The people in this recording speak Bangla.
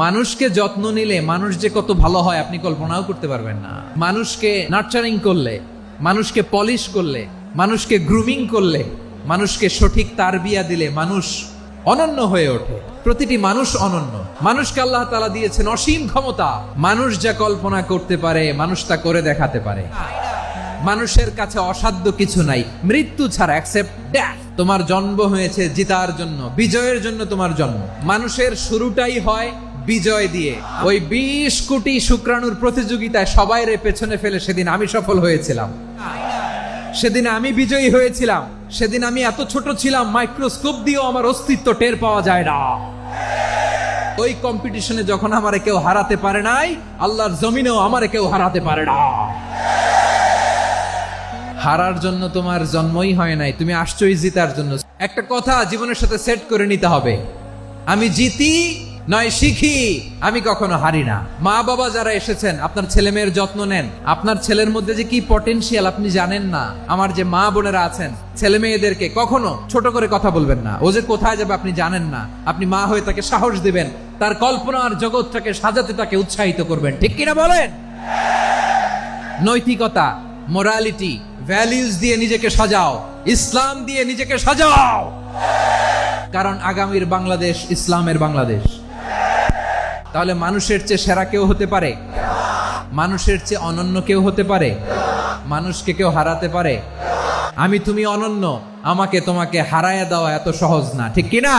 মানুষকে যত্ন নিলে মানুষ যে কত ভালো হয় আপনি কল্পনাও করতে পারবেন না। মানুষকে নার্চারিং করলে, মানুষকে পলিশ করলে, মানুষকে গ্রুমিং করলে, মানুষকে সঠিক তারবিয়া দিলে মানুষ অনন্য হয়ে ওঠে। প্রতিটি মানুষ অনন্য। মানুষকে আল্লাহ তাআলা দিয়েছেন অসীম ক্ষমতা। মানুষ যা কল্পনা করতে পারে মানুষ তা করে দেখাতে পারে। মানুষের কাছে অসাধ্য কিছু নাই মৃত্যু ছাড়া, এক্সেপ্ট ডেথ। তোমার জন্ম হয়েছে জিতার জন্য, বিজয়ের জন্য তোমার জন্ম। মানুষের শুরুটাই হয় বিজয় দিয়ে। ওই 20 কোটি শুক্রাণুর প্রতিযোগিতায় সবাইরে পেছনে ফেলে সেদিন আমি সফল হয়েছিলাম, সেদিন আমি বিজয়ী হয়েছিলাম। সেদিন আমি এত ছোট ছিলাম মাইক্রোস্কোপ দিয়েও আমার অস্তিত্ব টের পাওয়া যায় না। ওই কম্পিটিশনে যখন আমারে কেউ হারাতে পারে নাই, আল্লাহর জমিনেও আমারে কেউ হারাতে পারে না। হারার জন্য তোমার জন্মই হয় নাই, তুমি আসছোই জিতার জন্য। একটা কথা জীবনের সাথে সেট করে নিতে হবে, আমি জিতি নয় শিখি, আমি কখনো হারি না। মা বাবা যারা এসেছেন আপনার ছেলে মেয়ের যত্ন নেন। আপনার ছেলের মধ্যে যে কি পটেনশিয়াল আপনি জানেন না। আমার যে মা বোনেরা আছেন, ছেলে মেয়েদেরকে কখনো ছোট করে কথা বলবেন না। ও যে কোথায় যাবে আপনি জানেন না। আপনি মা হয়ে তাকে সাহস দিবেন, তার কল্পনার জগৎটাকে সাজাতে তাকে উৎসাহিত করবেন। ঠিক কিনা বলেন? নৈতিকতা, মোরালিটি, ভ্যালিউজ দিয়ে নিজেকে সাজাও, ইসলাম দিয়ে নিজেকে সাজাও। কারণ আগামীর বাংলাদেশ ইসলামের বাংলাদেশ। তাহলে মানুষের চেয়ে সেরা কেউ হতে পারে? মানুষের চেয়ে অনন্য কেউ হতে পারে? মানুষকে কেউ হারাতে পারে? আমি তুমি অনন্য, আমাকে তোমাকে হারায়া দেওয়া এত সহজ না। ঠিক কিনা?